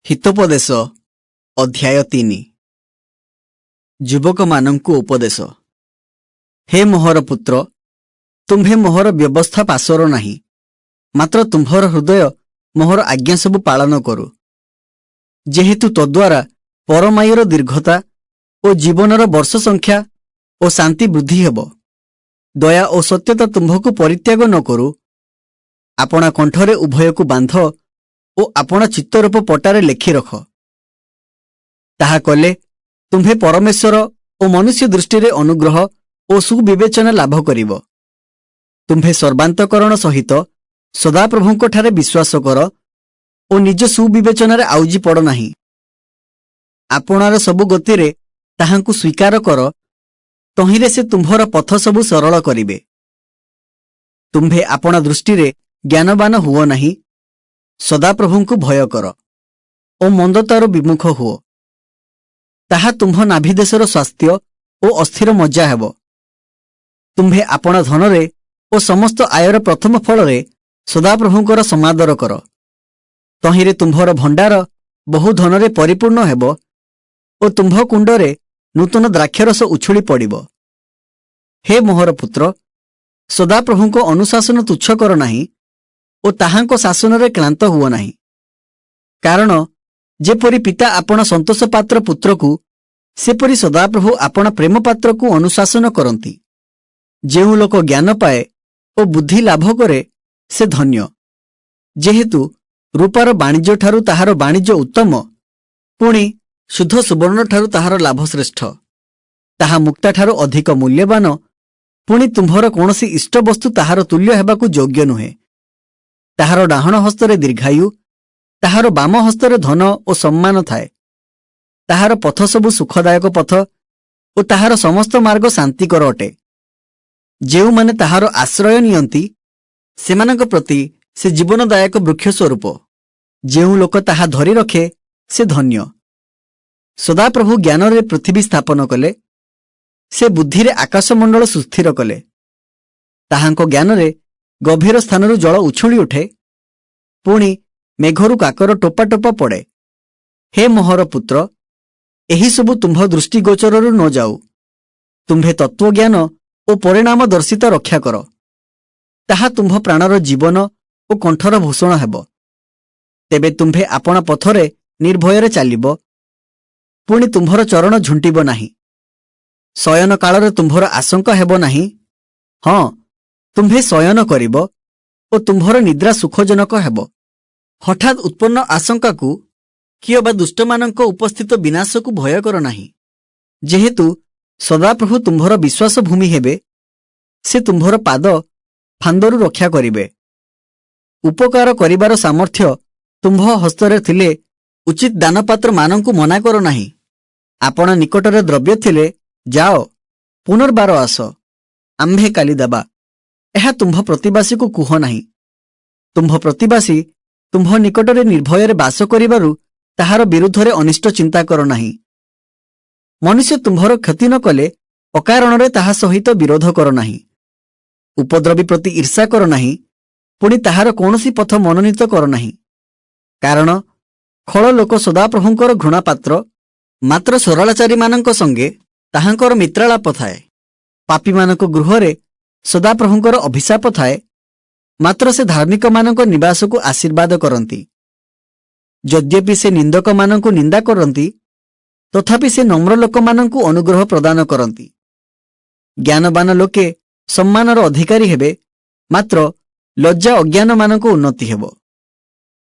हितोपदेश अध्याय 3 युवक मानंकु उपदेश। हे मोहर पुत्र, तुम्भे मोहर व्यवस्था पासर नहीं, मात्र तुम्भर हृदय मोहर आज्ञा सबु पालन करू। जेहेतु तद्वारा परमायुर दीर्घता और जीवनर वर्ष संख्या और शांति वृद्धि हेब। दया और सत्यता तुम्भकु परित्याग न करू। आपणा कंठरे उभयकु बांध और आपणा चित्तरूप पटारे लेखि रख। ताहा कले तुम्भे परमेश्वर और मनुष्य दृष्टि रे अनुग्रह और सुविवेचना लाभ करिव। तुम्भे सर्वांतकरण सहित सदाप्रभुंक ठारे विश्वास कर और निज सुविवेचना आउजी पड़ नहीं। आपणार सबु गतिरे ताहांकु स्वीकार कर, तहिरे से तुम्भर पथ सबु सरल करिवे। तुम्भे आपणा दृष्टि रे ज्ञानवान हुओ नहीं। सदाप्रभुंकु भय कर और मंदतार विमुख हुओ। ताहा तुम्भ नाभिदेशर स्वास्थ्य और अस्थिर मजा हेब। तुम्भे आपण धनरे और समस्त आयर प्रथम फलरे सदाप्रभुंकर समादर कर। तहिरे तुम्भर भंडार बहु धनरे परिपूर्ण हेब और तुम्भ कुंडरे नूतन द्राक्षरस उछुली पड़िब। हे मोहर पुत्र, सदाप्रभुंको अनुशासन तुच्छ कर नहीं और ताहांको शासनरे क्लांत हुओ नहीं। कारण जेपरि पिता आपण संतोष पात्र पुत्रकु, सेपरि सदाप्रभु आपण प्रेम पात्रकु अनुशासन करंती। जेउ लोक ज्ञान पाए और बुद्धि लाभ करे से धन्य। जेहेतु रूपार वाणिज्य ठारू ताहार वाणिज्य उत्तम, पुणी शुद्ध सुवर्ण ठारू ताहार लाभ श्रेष्ठ। ताहा मुक्ता ठारू अधिक मूल्यवान, पुणी तुम्भर कौनसी इष्ट वस्तु ताहार तुल्य हेबाकु योग्य नुहे। ताहार डाहण हस्तरे दीर्घायु, ताहार बाम हस्तरे धन और सम्मान थाए। ताहार पथ सबु सुखदायक पथ और ताहार समस्त मार्ग शांतिकर अटे। जेउ माने ताहार आश्रय नियंती, सेमानक प्रति से जीवनदायक वृक्ष स्वरूप। जेउ लोक ताहा धरी रखे से धन्य। सदाप्रभु ज्ञानरे पृथ्वी स्थापन कले, से बुद्धिरे आकाशमंडल सुस्थिर कले। ताहांको ज्ञानरे गभीर स्थानरु जल उछुली उठे, पुणी मेघरु काकर टोपा टोपा पड़े। हे मोहर पुत्र, एही सबु तुम्भ दृष्टिगोचररु न जाऊ। तुम्भे तत्वज्ञान और परिणाम दर्शिता रक्षा कर। ताहा तुम्भ प्राणर जीवन और कंठर भूषण हेब। तेबे तुम्भे आपण पथरे निर्भୟରେ चालिब, पुणी तुम्भर चरण झुंटिब नाही। शयन कालरे तुम्भर आशंका हेब नाही। हाँ, तुम्भे शयन करिब और तुम्भर निद्रा सुखजनक हेब। हठात उत्पन्न आशंका को किय बा दुष्टमानंक उपस्थित विनाश को भय कर नाही। जेहेतु सदाप्रभु तुम्भर विश्वास भूमि हेबे, से तुम्भर पाद फांदरु रक्षा करिवे। उपकार करिबार सामर्थ्य तुम्भ हस्तरे थिले उचित दानपात्र मानंकु मना कर नाही। आपण निकटरे द्रव्य थिले जाओ, पुनर्बार आस, आम्भे काली देबा, एहा तुम्भ प्रतिवासी को कुह नाही। तुम्भ प्रतिवासी तुम्भ निकटरे निर्भୟରେ बास करिबारु ताहार विरुद्धरे अनिष्ट चिंता कर नाही। मनुष्य तुम्भर क्षति न कले अकारणरे ताहा सहित विरोध कर नाही। उपद्रवी प्रति ईर्षा कर नाही, पुणी ताहार कौनसी पथ मनोनीत कर नाही। कारण खळ लोक सदाप्रभुंकर घृणापात्र, मात्र सरलाचारी मानंक संगे ताहांकर मित्रालाप थाए। पापी मानक गृहरे सदाप्रभुंकर अभिशाप थाए, मात्र से धार्मिक मानक निवास को आशीर्वाद करती। यद्यपि से निंदक मानक निंदा करती, तथापि से नम्र लोक मानक अनुग्रह प्रदान करती। ज्ञानवान लोके सम्मानर अधिकारी हेबे, मात्र लज्जा अज्ञान मानक उन्नति हेब।